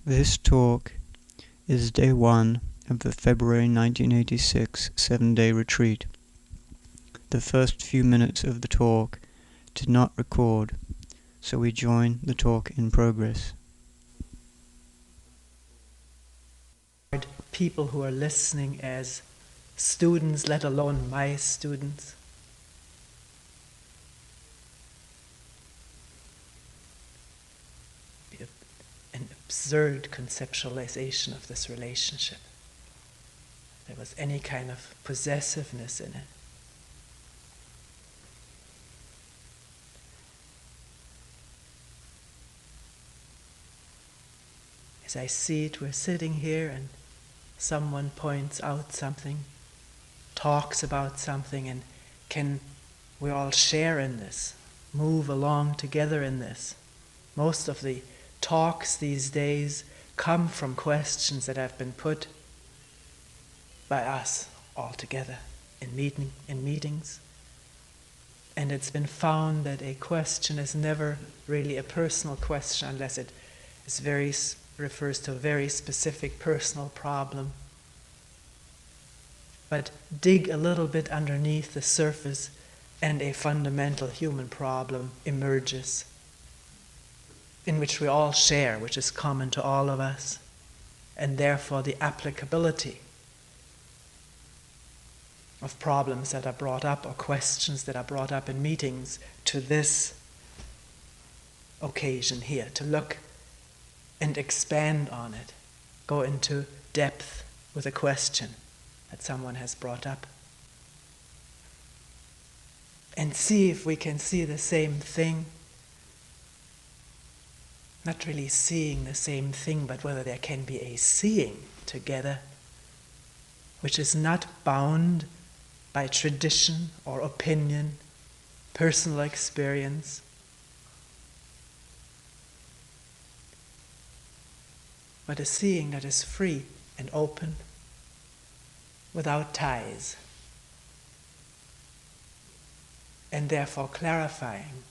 This talk is day 1 of the February 1986 7-day retreat. The first few minutes of the talk did not record, so we join the talk in progress. People who are listening as students, let alone my students. An absurd conceptualization of this relationship. There was any kind of possessiveness in it. As I see it, we're sitting here and someone points out something, talks about something, and we all share in this, move along together in this. Most of the talks these days come from questions that have been put by us all together in meetings. And it's been found that a question is never really a personal question unless it is refers to a very specific personal problem. But dig a little bit underneath the surface and a fundamental human problem emerges, in which we all share, which is common to all of us, and therefore the applicability of problems that are brought up or questions that are brought up in meetings to this occasion here, to look and expand on it, go into depth with a question that someone has brought up, and see if we can see the same thing. Not really seeing the same thing, but whether there can be a seeing together, which is not bound by tradition or opinion, personal experience, but a seeing that is free and open, without ties, and therefore clarifying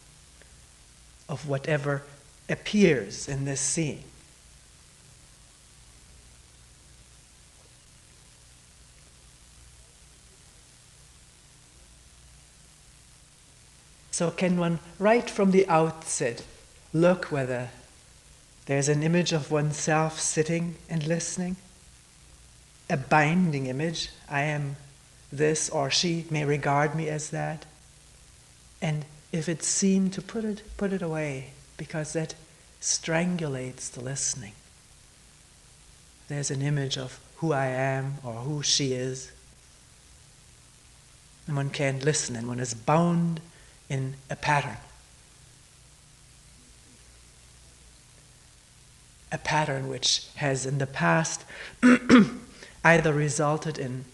of whatever appears in this seeing. So can one, right from the outset, look whether there's an image of oneself sitting and listening? A binding image. I am this, or she may regard me as that. And if it's seen, to put it away, because that strangulates the listening. There's an image of who I am or who she is. And one can't listen, and one is bound in a pattern. A pattern which has in the past either resulted in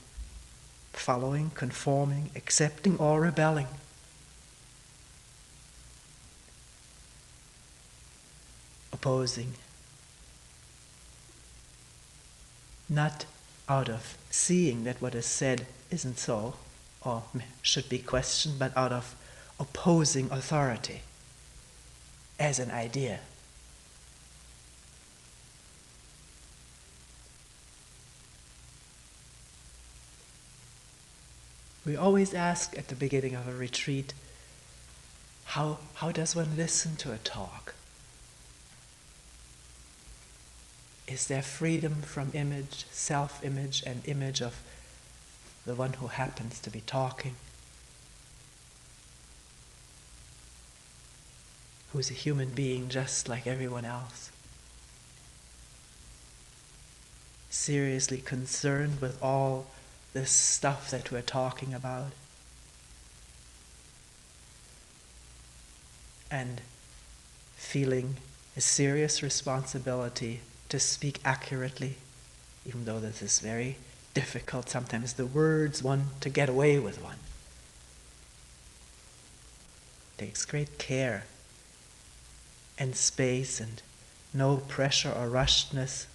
following, conforming, accepting, or rebelling. Opposing. Not out of seeing that what is said isn't so, or should be questioned, but out of opposing authority as an idea. We always ask at the beginning of a retreat, how does one listen to a talk? Is there freedom from image, self-image, and image of the one who happens to be talking? Who's a human being just like everyone else? Seriously concerned with all this stuff that we're talking about. And feeling a serious responsibility to speak accurately, even though this is very difficult. Sometimes the words want to get away with one. It takes great care and space and no pressure or rushedness,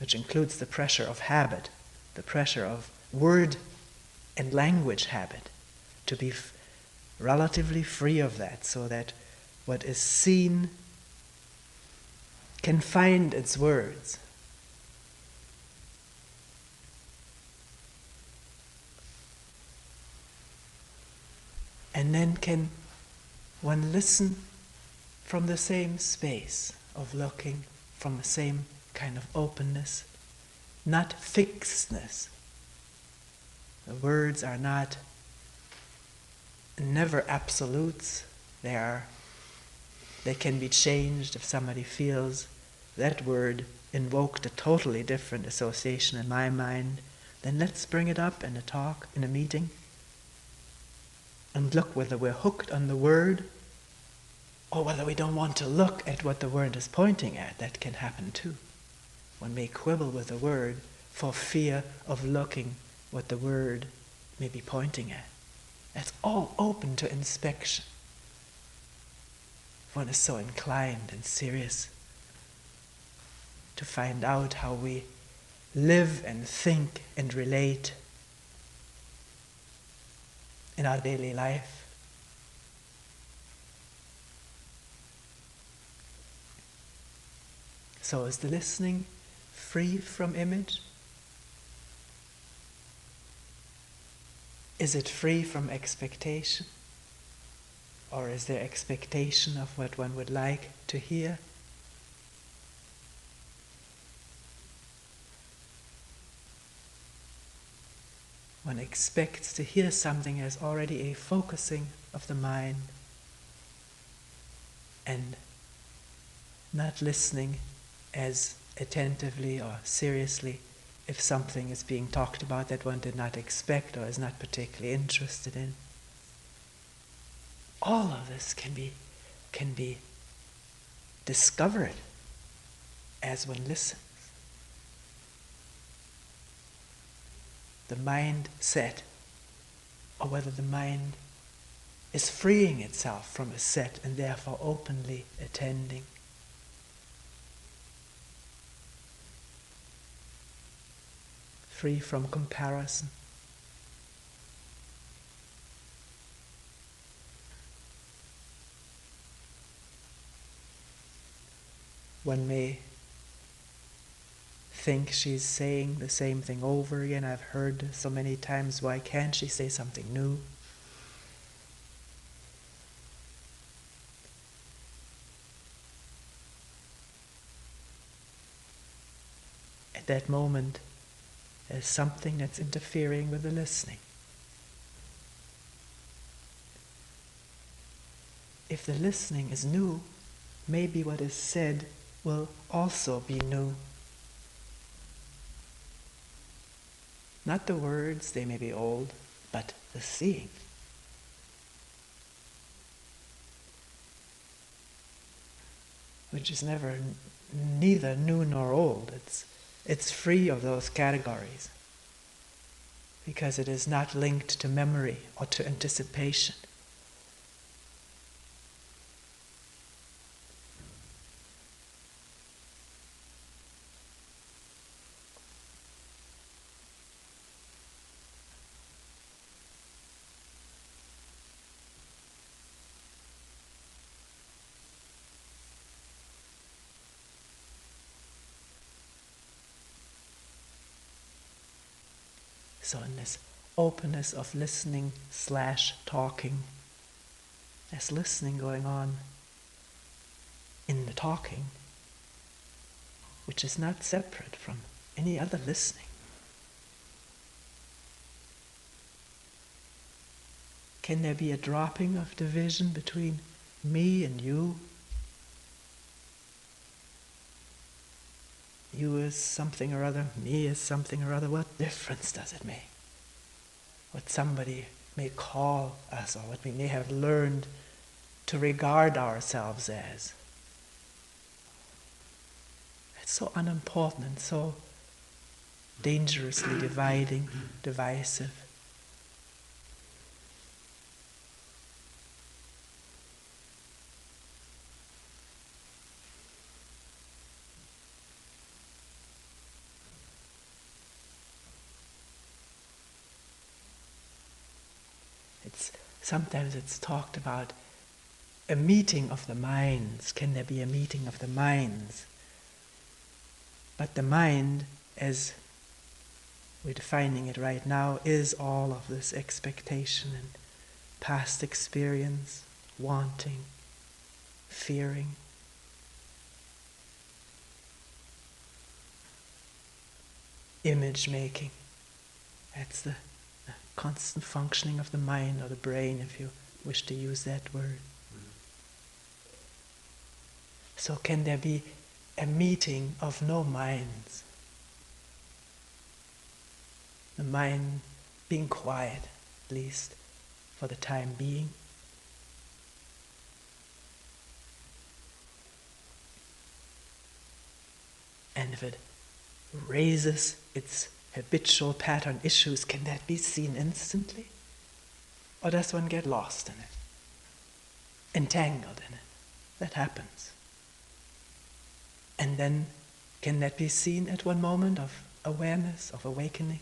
which includes the pressure of habit, the pressure of word and language habit, to be relatively free of that, so that what is seen can find its words. And then can one listen from the same space of looking, from the same kind of openness, not fixedness. The words are never absolutes. They can be changed if somebody feels that word invoked a totally different association in my mind. Then let's bring it up in a talk, in a meeting, and look whether we're hooked on the word or whether we don't want to look at what the word is pointing at. That can happen too. One may quibble with the word for fear of looking what the word may be pointing at. That's all open to inspection. One is so inclined and serious to find out how we live and think and relate in our daily life. So is the listening free from image? Is it free from expectation? Or is there expectation of what one would like to hear? One expects to hear something as already a focusing of the mind and not listening as attentively or seriously if something is being talked about that one did not expect or is not particularly interested in. All of this can be discovered as one listens. The mind set, or whether the mind is freeing itself from a set and therefore openly attending. Free from comparison. One may think she's saying the same thing over again. I've heard so many times, why can't she say something new? At that moment, there's something that's interfering with the listening. If the listening is new, maybe what is said will also be new. Not the words, they may be old, but the seeing. Which is neither new nor old. It's free of those categories because it is not linked to memory or to anticipation. So in this openness of listening / talking, there's listening going on in the talking, which is not separate from any other listening. Can there be a dropping of division between me and you? You is something or other, me is something or other. What difference does it make? What somebody may call us or what we may have learned to regard ourselves as. It's so unimportant and so dangerously dividing, divisive. Sometimes it's talked about a meeting of the minds. Can there be a meeting of the minds? But the mind, as we're defining it right now, is all of this expectation and past experience, wanting, fearing. Image making. That's the constant functioning of the mind or the brain, if you wish to use that word. So can there be a meeting of no minds? The mind being quiet, at least for the time being. And if it raises its habitual pattern issues, can that be seen instantly? Or does one get lost in it? Entangled in it? That happens. And then, can that be seen at one moment of awareness, of awakening?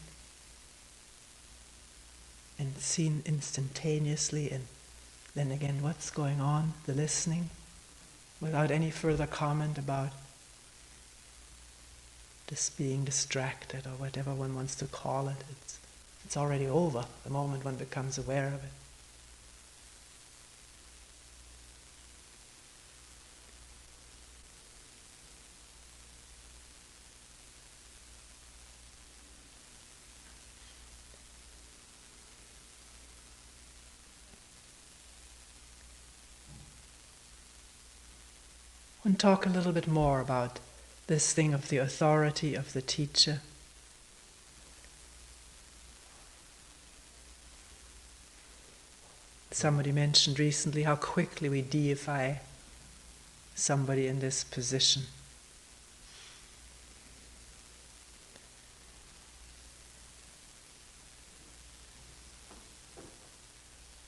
And seen instantaneously, and then again, what's going on? The listening, without any further comment about this being distracted, or whatever one wants to call it. It's already over the moment one becomes aware of it. I want to talk a little bit more about this thing of the authority of the teacher. Somebody mentioned recently how quickly we deify somebody in this position.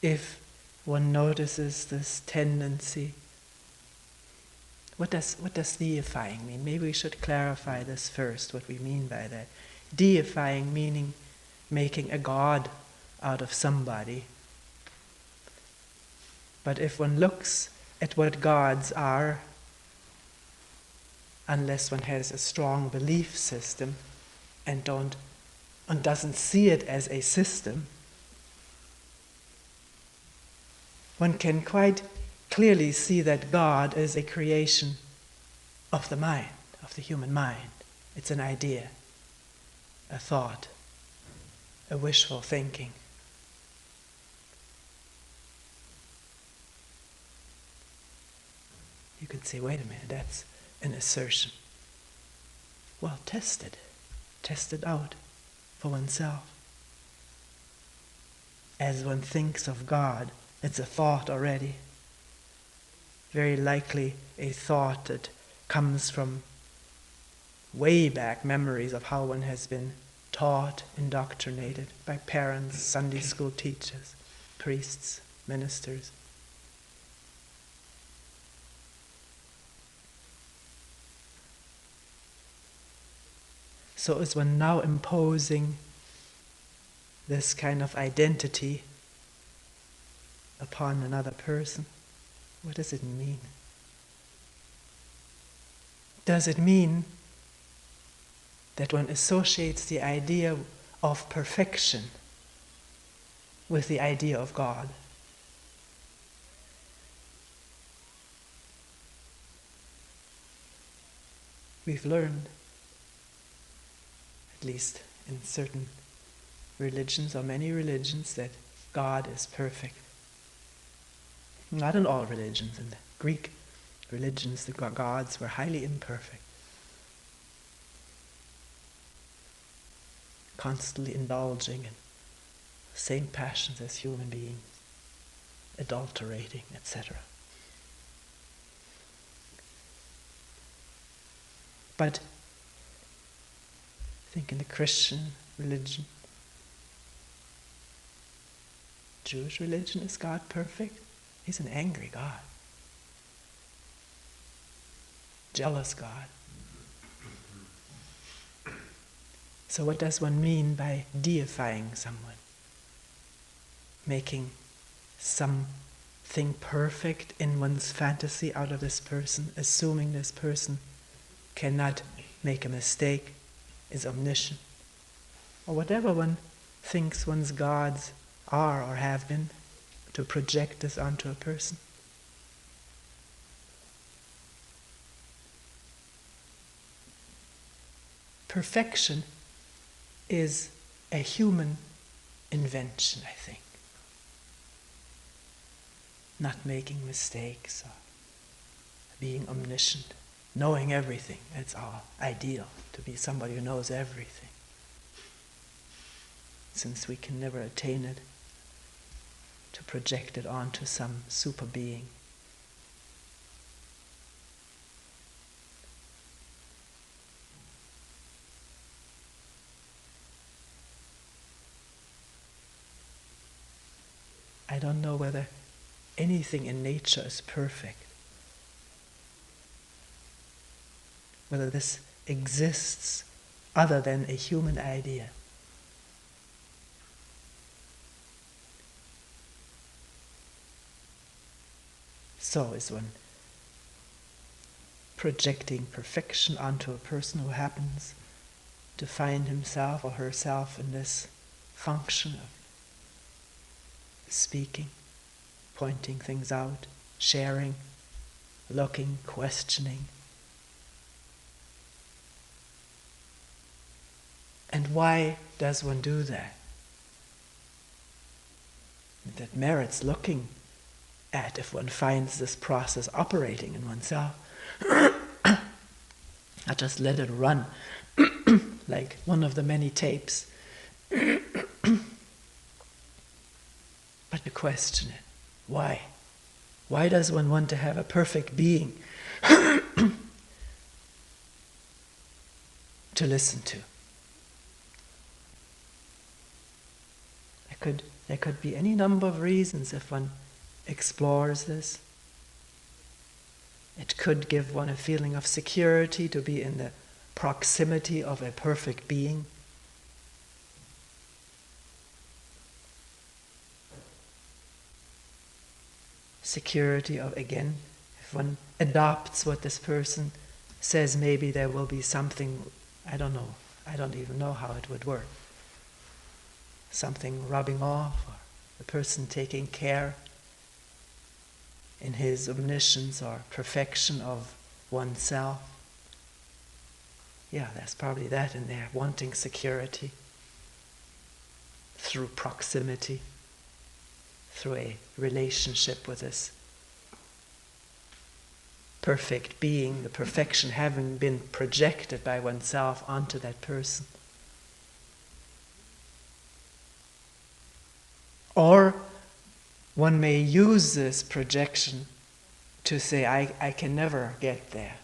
If one notices this tendency, what does deifying mean? Maybe we should clarify this first, what we mean by that. Deifying meaning making a god out of somebody. But if one looks at what gods are, unless one has a strong belief system and doesn't see it as a system, one can quite clearly see that God is a creation of the mind, of the human mind. It's an idea, a thought, a wishful thinking. You could say, wait a minute, that's an assertion. Well, test it out for oneself. As one thinks of God, it's a thought already. Very likely a thought that comes from way back memories of how one has been taught, indoctrinated by parents, Sunday school teachers, priests, ministers. So is one now imposing this kind of identity upon another person? What does it mean? Does it mean that one associates the idea of perfection with the idea of God? We've learned, at least in certain religions or many religions, that God is perfect. Not in all religions. In the Greek religions, the gods were highly imperfect, constantly indulging in the same passions as human beings, adulterating, etc. But I think in the Christian religion, Jewish religion, is God perfect? He's an angry God. Jealous God. So what does one mean by deifying someone? Making something perfect in one's fantasy out of this person, assuming this person cannot make a mistake, is omniscient. Or whatever one thinks one's gods are or have been, to project this onto a person. Perfection is a human invention, I think. Not making mistakes or being omniscient, knowing everything. It's our ideal, to be somebody who knows everything. Since we can never attain it, to project it onto some super being. I don't know whether anything in nature is perfect. Whether this exists other than a human idea. So is one projecting perfection onto a person who happens to find himself or herself in this function of speaking, pointing things out, sharing, looking, questioning. And why does one do that? That merits looking at if one finds this process operating in oneself. Not just let it run like one of the many tapes. But to question it. Why? Why does one want to have a perfect being to listen to? There could be any number of reasons if one explores this. It could give one a feeling of security to be in the proximity of a perfect being. Security of, again, if one adopts what this person says, maybe there will be something, I don't know, I don't even know how it would work. Something rubbing off, or the person taking care in his omniscience or perfection of oneself. Yeah, there's probably that in there, wanting security through proximity, through a relationship with this perfect being, the perfection having been projected by oneself onto that person. Or one may use this projection to say, I can never get there.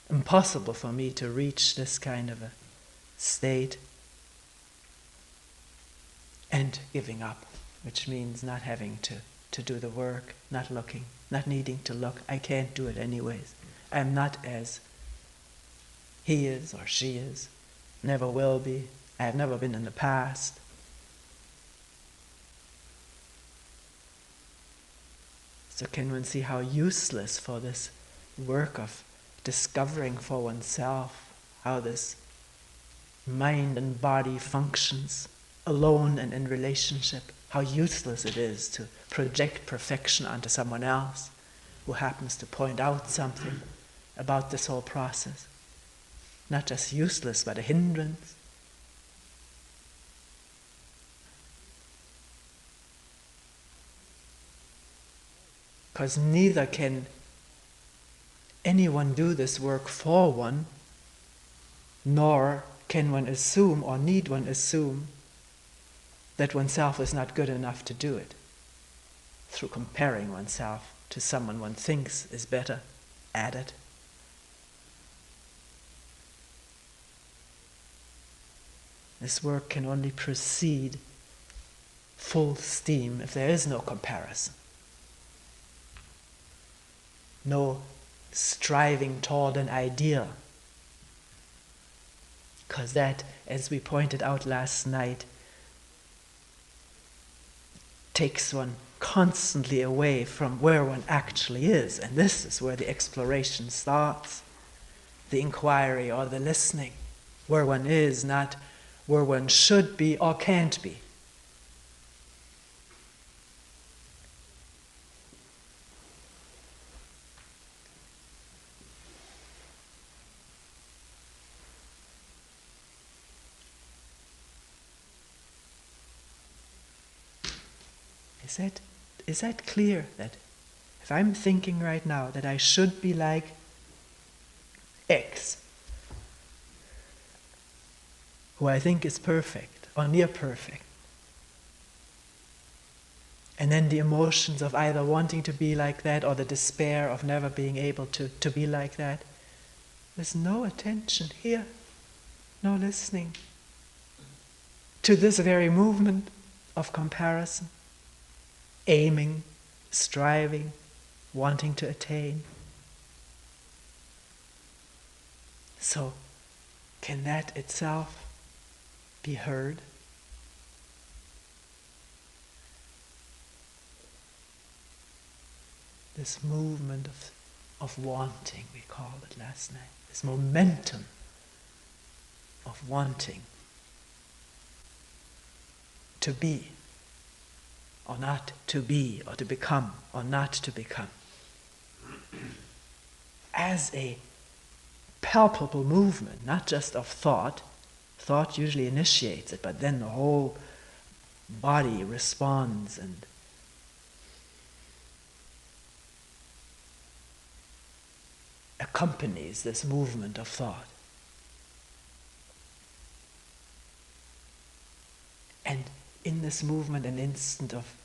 Impossible for me to reach this kind of a state. And giving up, which means not having to do the work, not looking, not needing to look. I can't do it anyways. I'm not as he is or she is, never will be. I have never been in the past. So can one see how useless for this work of discovering for oneself how this mind and body functions alone and in relationship, how useless it is to project perfection onto someone else who happens to point out something about this whole process. Not just useless, but a hindrance. Because neither can anyone do this work for one, nor can one assume, or need one assume, that oneself is not good enough to do it through comparing oneself to someone one thinks is better at it. This work can only proceed full steam if there is no comparison. No striving toward an ideal. Because that, as we pointed out last night, takes one constantly away from where one actually is. And this is where the exploration starts. the inquiry or the listening, where one is, not where one should be or can't be. Is that clear? That if I'm thinking right now that I should be like X, who I think is perfect or near perfect, and then the emotions of either wanting to be like that or the despair of never being able to be like that, there's no attention here, no listening to this very movement of comparison, aiming, striving, wanting to attain. So, can that itself be heard? This movement of wanting, we called it last night, this momentum of wanting to be, or not to be, or to become, or not to become, as a palpable movement, not just of thought. Thought usually initiates it, but then the whole body responds and accompanies this movement of thought. And in this movement, an instant of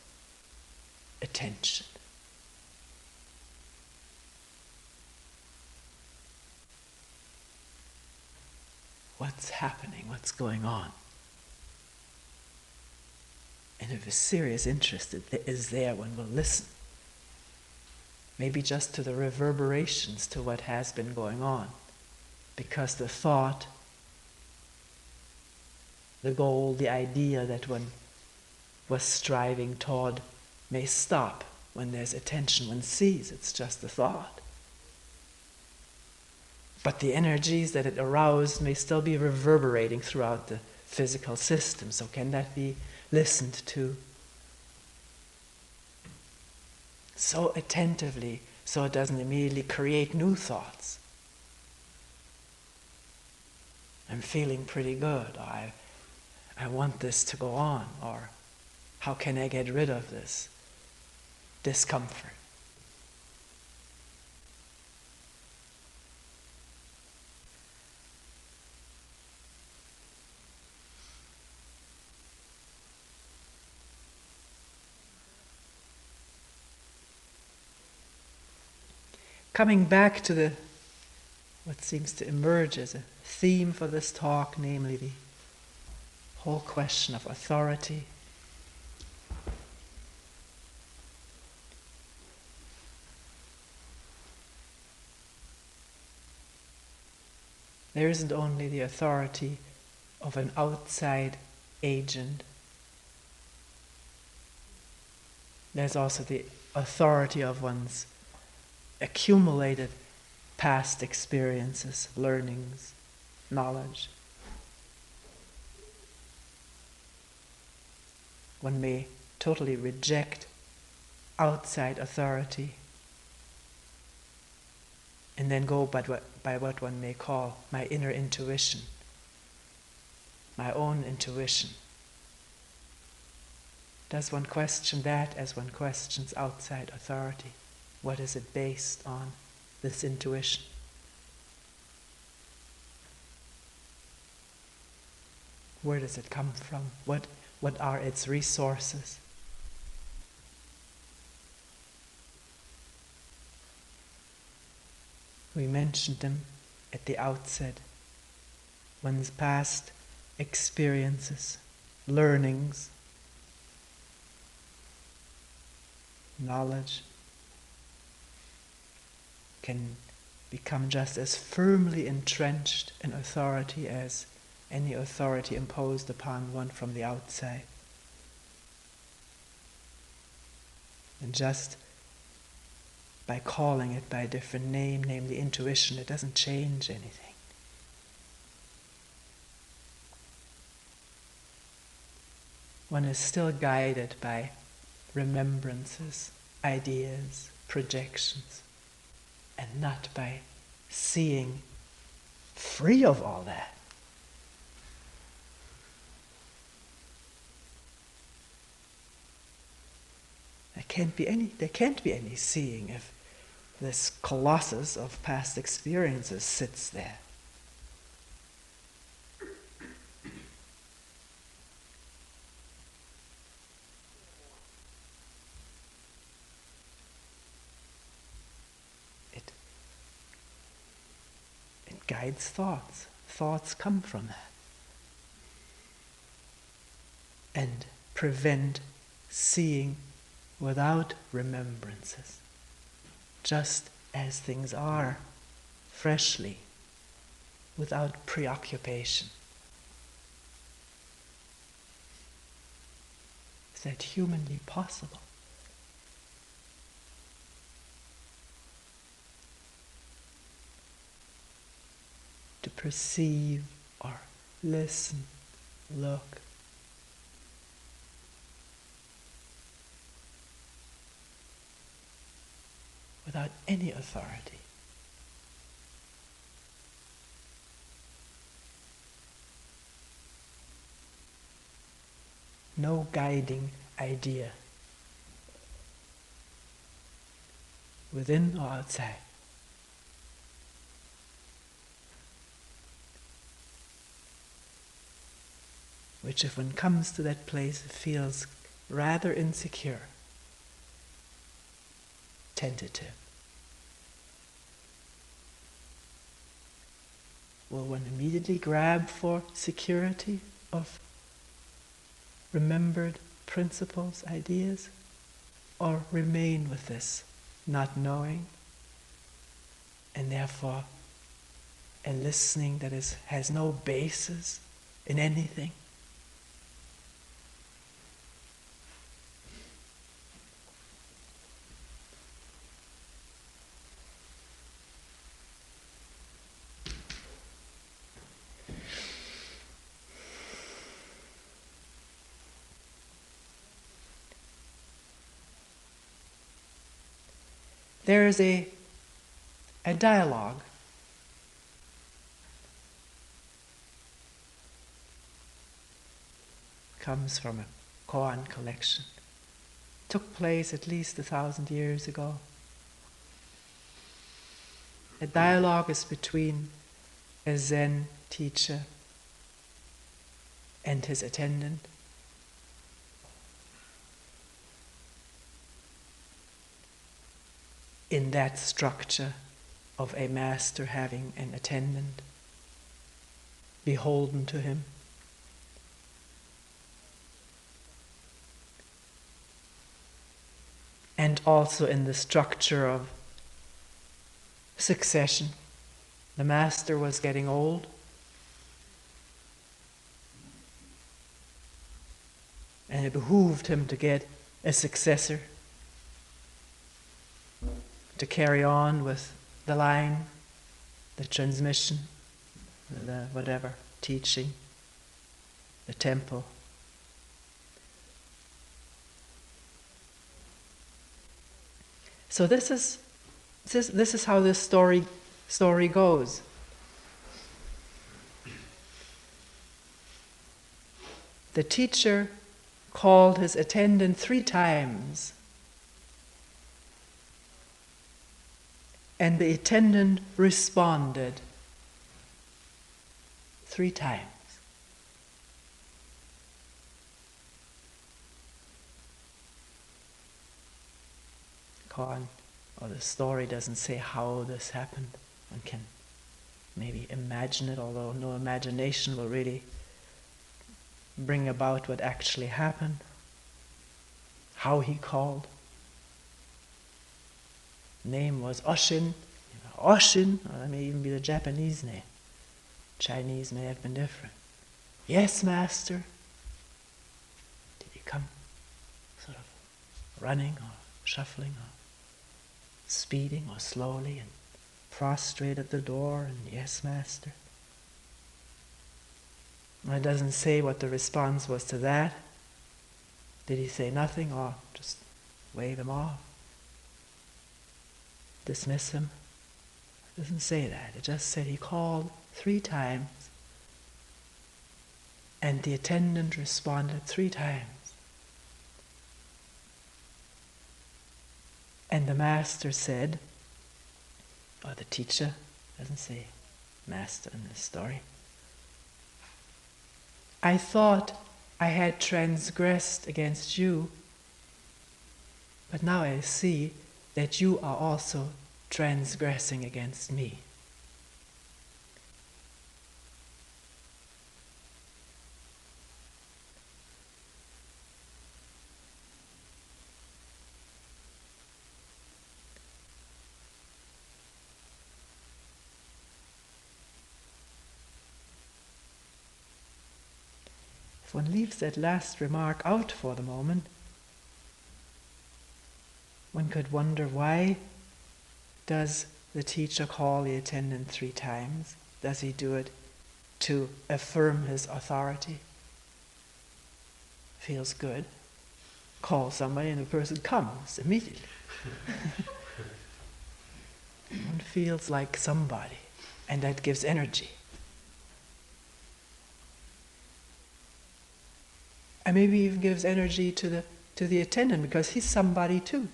attention. What's happening? What's going on? And if a serious interest is there, one will listen. Maybe just to the reverberations to what has been going on. Because the thought, the goal, the idea that one was striving toward may stop when there's attention. One sees it's just a thought. But the energies that it aroused may still be reverberating throughout the physical system. So can that be listened to so attentively so it doesn't immediately create new thoughts? I'm feeling pretty good, or I want this to go on, or how can I get rid of this discomfort? Coming back to what seems to emerge as a theme for this talk, namely the whole question of authority. There isn't only the authority of an outside agent. There's also the authority of one's accumulated past experiences, learnings, knowledge. One may totally reject outside authority and then go by what one may call my inner intuition, my own intuition. Does one question that as one questions outside authority? What is it based on, this intuition? Where does it come from? What are its resources? We mentioned them at the outset. One's past experiences, learnings, knowledge can become just as firmly entrenched in authority as any authority imposed upon one from the outside. And just by calling it by a different name, namely intuition, it doesn't change anything. One is still guided by remembrances, ideas, projections, and not by seeing free of all that. There can't be any seeing if this colossus of past experiences sits there. It guides thoughts. Thoughts come from that. And prevent seeing without remembrances, just as things are, freshly, without preoccupation. Is that humanly possible? To perceive or listen, look, without any authority. No guiding idea, within or outside. Which, if one comes to that place, feels rather insecure, tentative. Will one immediately grab for security of remembered principles, ideas, or remain with this not knowing, and therefore a listening that has no basis in anything? There is a dialogue comes from a koan collection. Took place at least 1,000 years ago. A dialogue is between a Zen teacher and his attendant. In that structure of a master having an attendant beholden to him. And also in the structure of succession. The master was getting old, and it behooved him to get a successor to carry on with the line, the transmission, the whatever, teaching, the temple. So this is how this story goes. The teacher called his attendant 3 times, and the attendant responded 3 times. Koan, or the story doesn't say how this happened. One can maybe imagine it, although no imagination will really bring about what actually happened. How he called. Name was Oshin. Oshin, or that may even be the Japanese name. Chinese may have been different. Yes, master. Did he come sort of running or shuffling? speeding or slowly, and prostrate at the door, and yes, Master. It doesn't say what the response was to that. Did he say nothing or just wave him off? Dismiss him? It doesn't say that. It just said he called 3 times and the attendant responded 3 times. And the master said, or the teacher, doesn't say master in this story, I thought I had transgressed against you, but now I see that you are also transgressing against me. If one leaves that last remark out for the moment, one could wonder, why does the teacher call the attendant 3 times? Does he do it to affirm his authority? Feels good. Call somebody and the person comes immediately. One feels like somebody, and that gives energy. And maybe even gives energy to the attendant, because he's somebody too.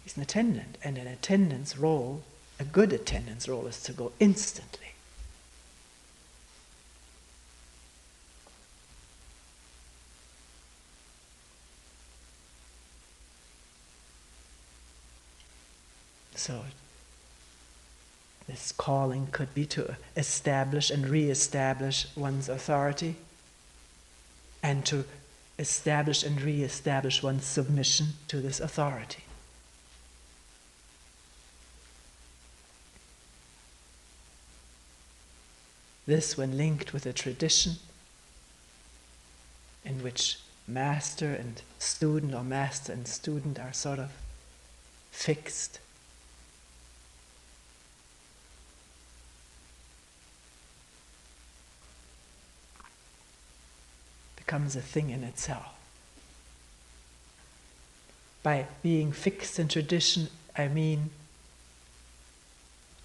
He's an attendant, and an attendant's role, a good attendant's role, is to go instantly. So this calling could be to establish and re-establish one's authority, and to establish and re-establish one's submission to this authority. This, when linked with a tradition in which master and student, or master and student, are sort of fixed, becomes a thing in itself. By being fixed in tradition, I mean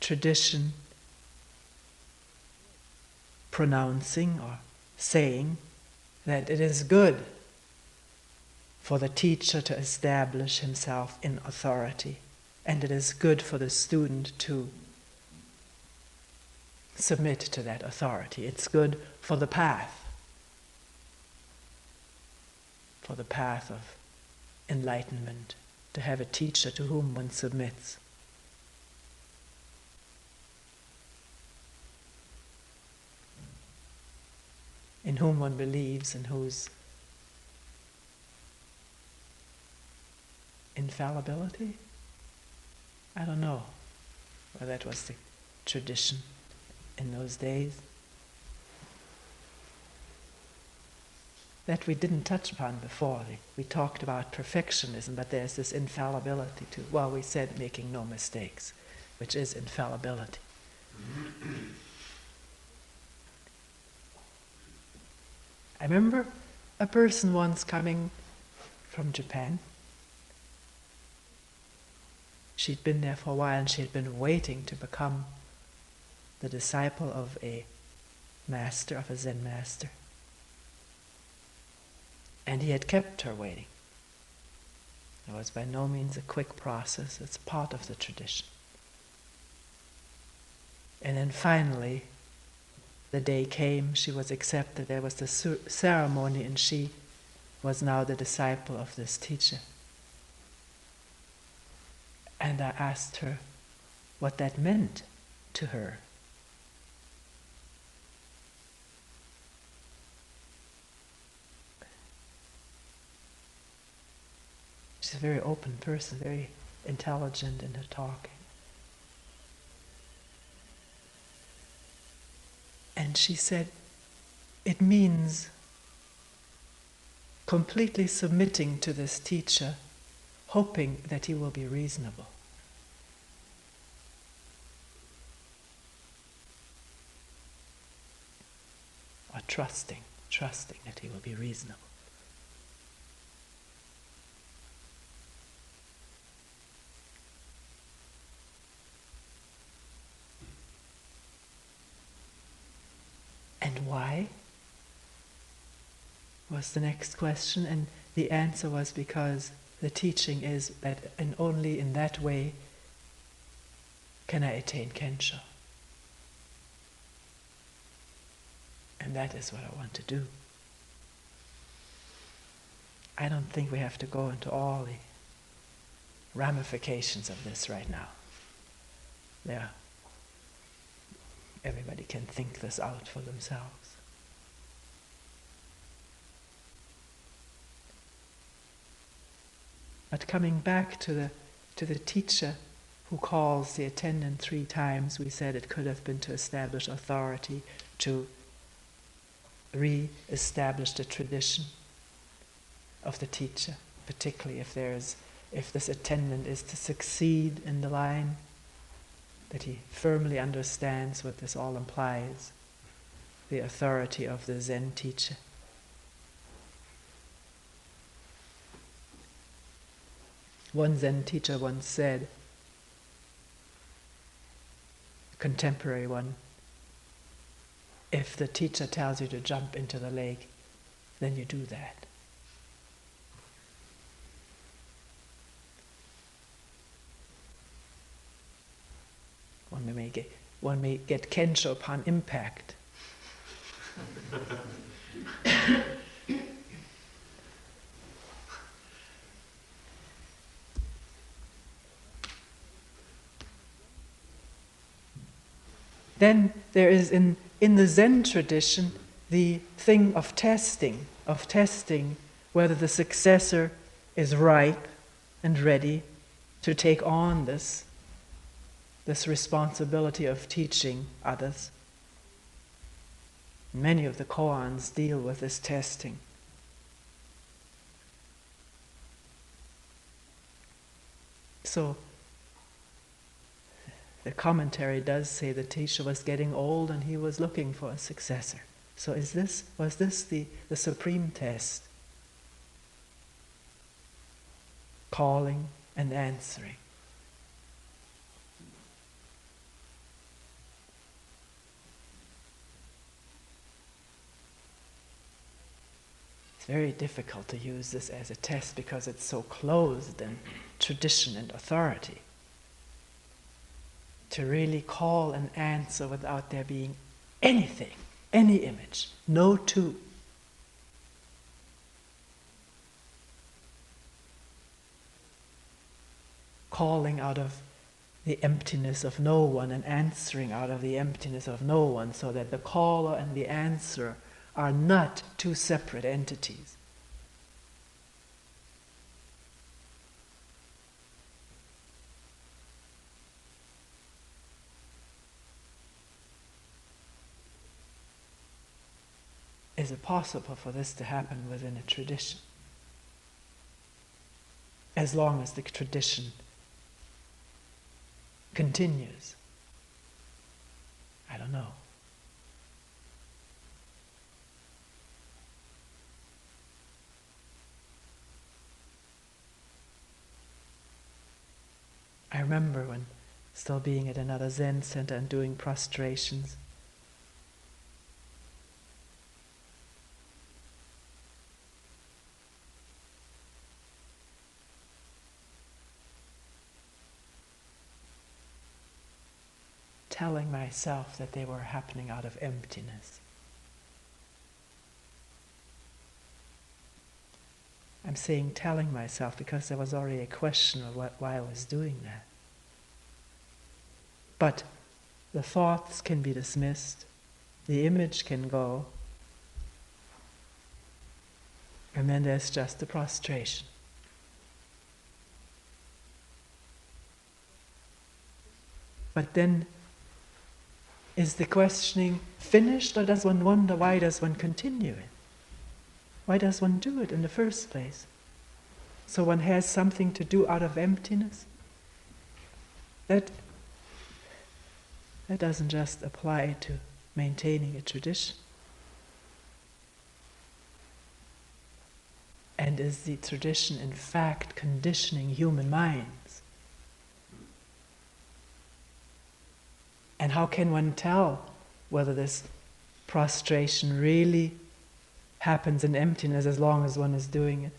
tradition pronouncing or saying that it is good for the teacher to establish himself in authority, and it is good for the student to submit to that authority. It's good for the path of enlightenment, to have a teacher to whom one submits. In whom one believes, and whose infallibility? I don't know whether that was the tradition in those days. That we didn't touch upon before. We talked about perfectionism, but there's this infallibility too. Well, we said making no mistakes, which is infallibility. I remember a person once coming from Japan. She'd been there for a while, and she had been waiting to become the disciple of a master, of a Zen master. And he had kept her waiting. It was by no means a quick process. It's part of the tradition. And then finally, the day came, she was accepted, there was the ceremony, and she was now the disciple of this teacher. And I asked her what that meant to her. She's a very open person, very intelligent in her talking. And she said, it means completely submitting to this teacher, hoping that he will be reasonable. trusting that he will be reasonable. And why? Was the next question, and the answer was because the teaching is that and only in that way can I attain Kensho. And that is what I want to do. I don't think we have to go into all the ramifications of this right now. Everybody can think this out for themselves. But coming back to the teacher who calls the attendant 3 times, we said it could have been to establish authority, to re-establish the tradition of the teacher, particularly if this attendant is to succeed in the line, that he firmly understands what this all implies, the authority of the Zen teacher. One Zen teacher once said, a contemporary one, if the teacher tells you to jump into the lake, then you do that. One may get Kensho upon impact. Then there is in the Zen tradition the thing of testing whether the successor is ripe and ready to take on this responsibility of teaching others. Many of the koans deal with this testing. So the commentary does say the teacher was getting old and he was looking for a successor. So was this the supreme test? Calling and answering. It's very difficult to use this as a test because it's so closed in tradition and authority. To really call and answer without there being anything, any image, no two. Calling out of the emptiness of no one and answering out of the emptiness of no one, so that the caller and the answer are not 2 separate entities. Is it possible for this to happen within a tradition? As long as the tradition continues? I don't know. I remember when still being at another Zen center and doing prostrations. Telling myself that they were happening out of emptiness. I'm saying telling myself because there was already a question of why I was doing that. But the thoughts can be dismissed, the image can go, and then there's just the prostration. But then, is the questioning finished, or does one wonder why does one continue it? Why does one do it in the first place? So one has something to do out of emptiness? That doesn't just apply to maintaining a tradition. And is the tradition in fact conditioning human minds? And how can one tell whether this prostration really happens in emptiness as long as one is doing it?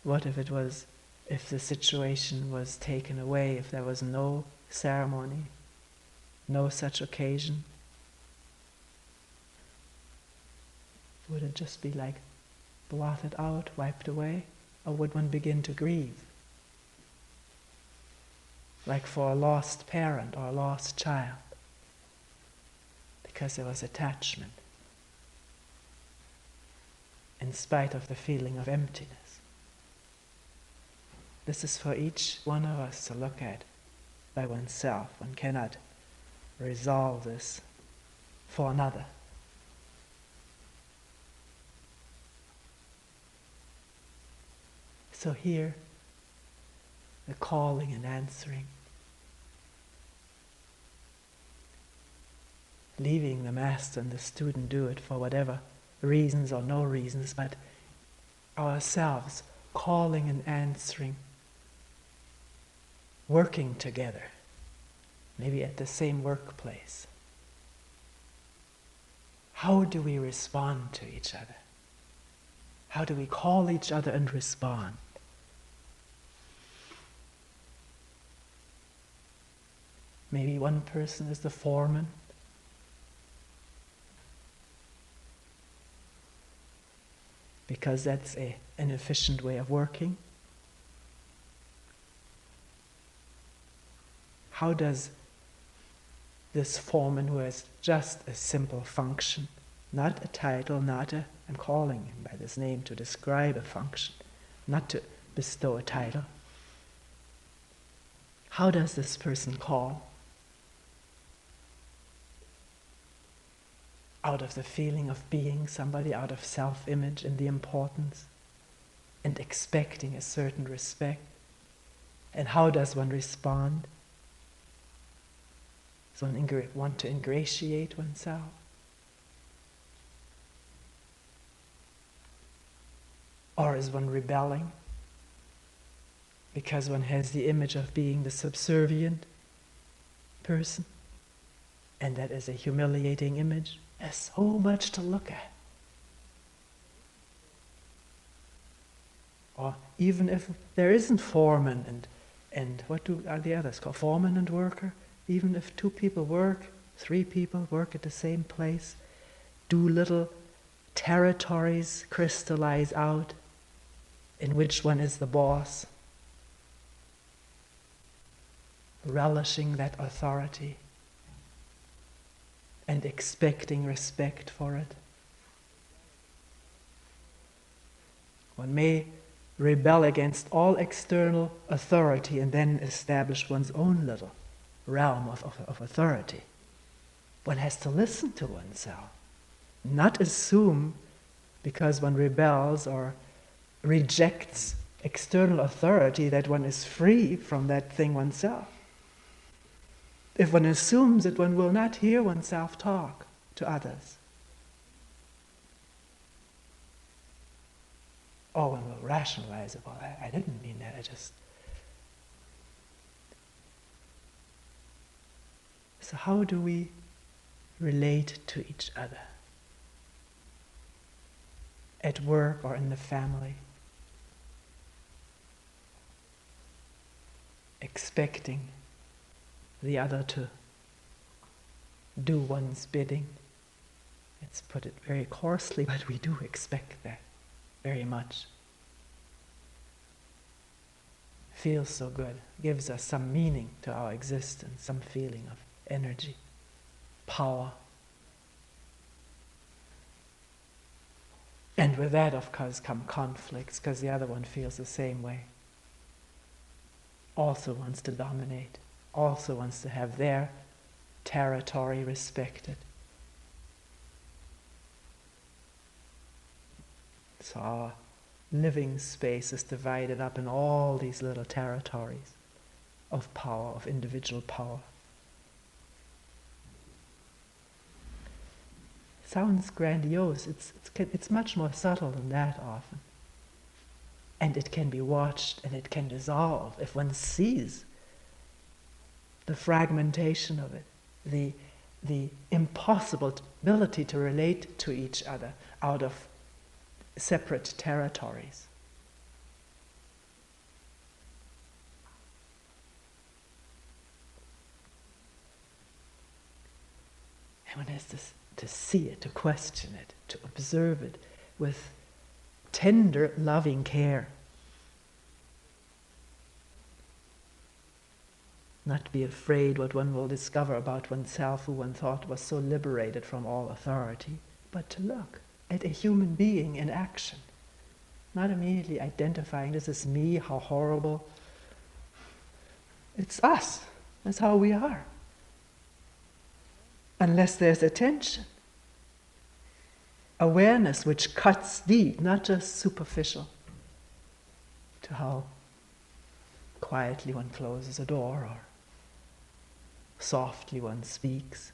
What if the situation was taken away, if there was no ceremony, no such occasion? Would it just be like blotted out, wiped away? Or would one begin to grieve? Like for a lost parent or a lost child, because there was attachment, in spite of the feeling of emptiness. This is for each one of us to look at by oneself. One cannot resolve this for another. So here, the calling and answering, leaving the master and the student do it for whatever reasons or no reasons, but ourselves calling and answering, working together, maybe at the same workplace. How do we respond to each other? How do we call each other and respond? Maybe one person is the foreman, because that's an efficient way of working. How does this foreman, who has just a simple function, not a title, I'm calling him by this name to describe a function, not to bestow a title. How does this person call? Out of the feeling of being somebody, out of self-image and the importance, and expecting a certain respect. And how does one respond? Does one want to ingratiate oneself? Or is one rebelling because one has the image of being the subservient person? And that is a humiliating image. There's so much to look at. Or even if there isn't foreman and what are the others called? Foreman and worker? Even if 2 people work, 3 people work at the same place, do little territories crystallize out in which one is the boss, relishing that authority and expecting respect for it. One may rebel against all external authority and then establish one's own little realm of authority. One has to listen to oneself, not assume because one rebels or rejects external authority that one is free from that thing oneself. If one assumes that one will not hear oneself talk to others, or one will rationalize it, well, I didn't mean that, So how do we relate to each other? At work or in the family? Expecting the other to do one's bidding. Let's put it very coarsely, but we do expect that very much. Feels so good, gives us some meaning to our existence, some feeling of energy, power. And with that, of course, come conflicts, because the other one feels the same way. Also wants to dominate, also wants to have their territory respected. So our living space is divided up in all these little territories of power, of individual power. Sounds grandiose. It's much more subtle than that often. And it can be watched and it can dissolve if one sees the fragmentation of it, the impossibility to relate to each other out of separate territories. And one has to see it, to question it, to observe it with tender, loving care. Not to be afraid what one will discover about oneself who one thought was so liberated from all authority, but to look at a human being in action. Not immediately identifying, this is me, how horrible. It's us. That's how we are. Unless there's attention. Awareness which cuts deep, not just superficial, to how quietly one closes a door or softly one speaks.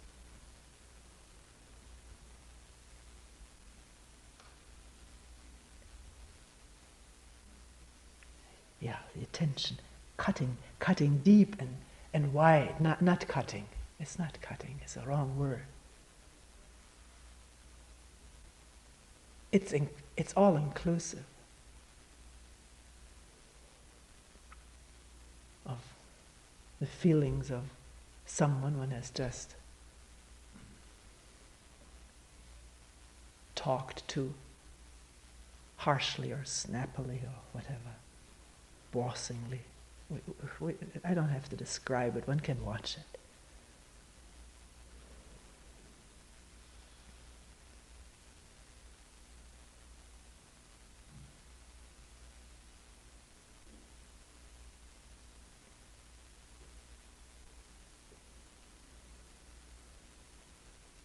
Yeah, the attention, cutting deep and wide, not cutting. It's not cutting, it's a wrong word. It's all inclusive of the feelings of someone one has just talked to harshly or snappily or whatever, bossingly. I don't have to describe it, one can watch it.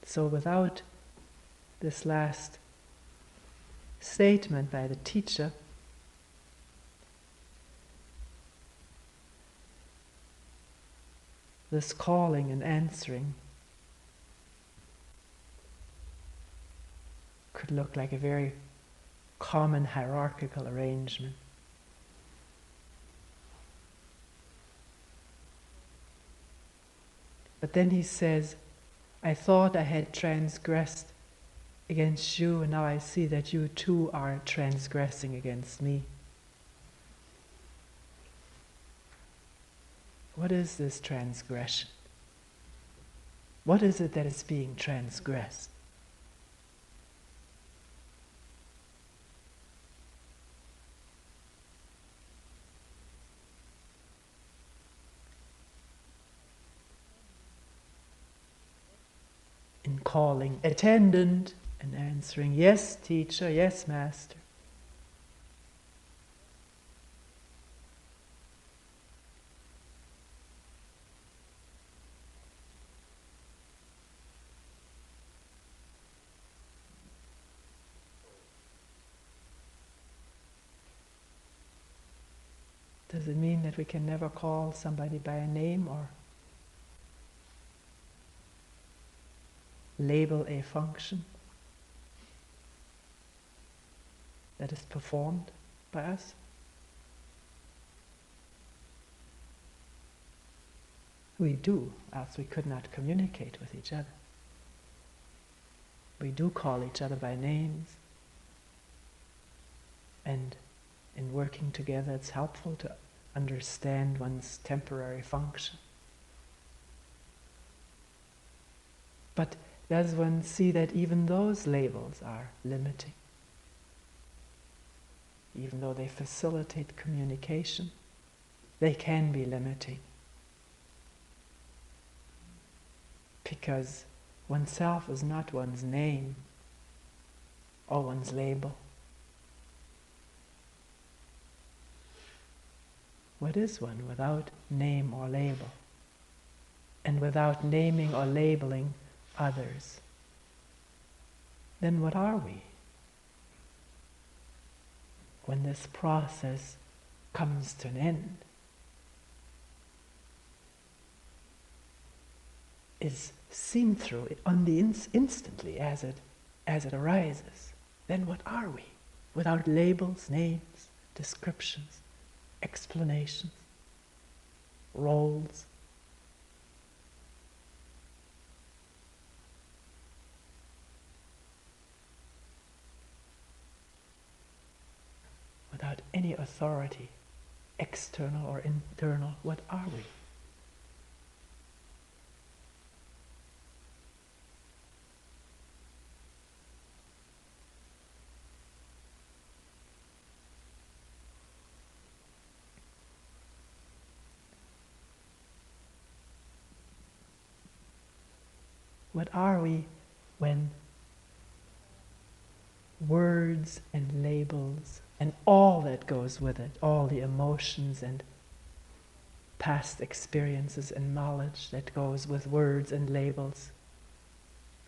So without this last statement by the teacher, this calling and answering could look like a very common hierarchical arrangement. But then he says, I thought I had transgressed against you, and now I see that you too are transgressing against me. What is this transgression? What is it that is being transgressed? In calling attendant and answering, yes, teacher, yes, master. Does it mean that we can never call somebody by a name or label a function that is performed by us? We do, else we could not communicate with each other. We do call each other by names, and in working together it's helpful to understand one's temporary function. But does one see that even those labels are limiting? Even though they facilitate communication, they can be limiting. Because oneself is not one's name or one's label. What is one without name or label? And without naming or labeling others? Then what are we? When this process comes to an end, is seen through it on the instantly as it arises, then what are we? Without labels, names, descriptions, explanations, roles. Without any authority, external or internal, what are we? What are we when words and labels and all that goes with it, all the emotions and past experiences and knowledge that goes with words and labels,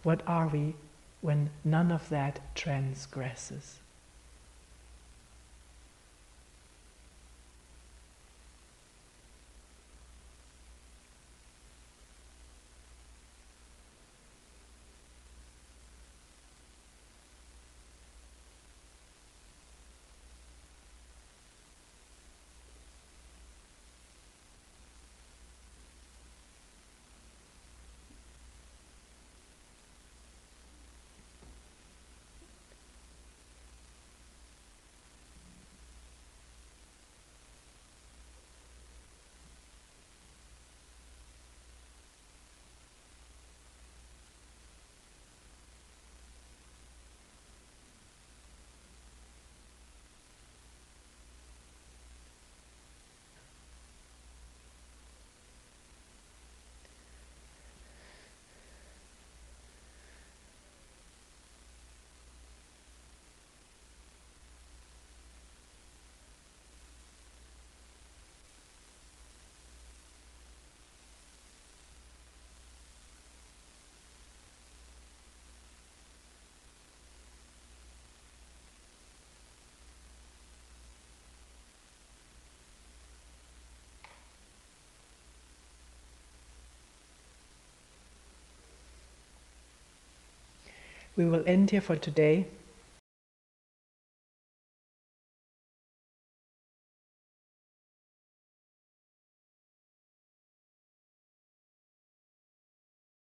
what are we when none of that transgresses? We will end here for today.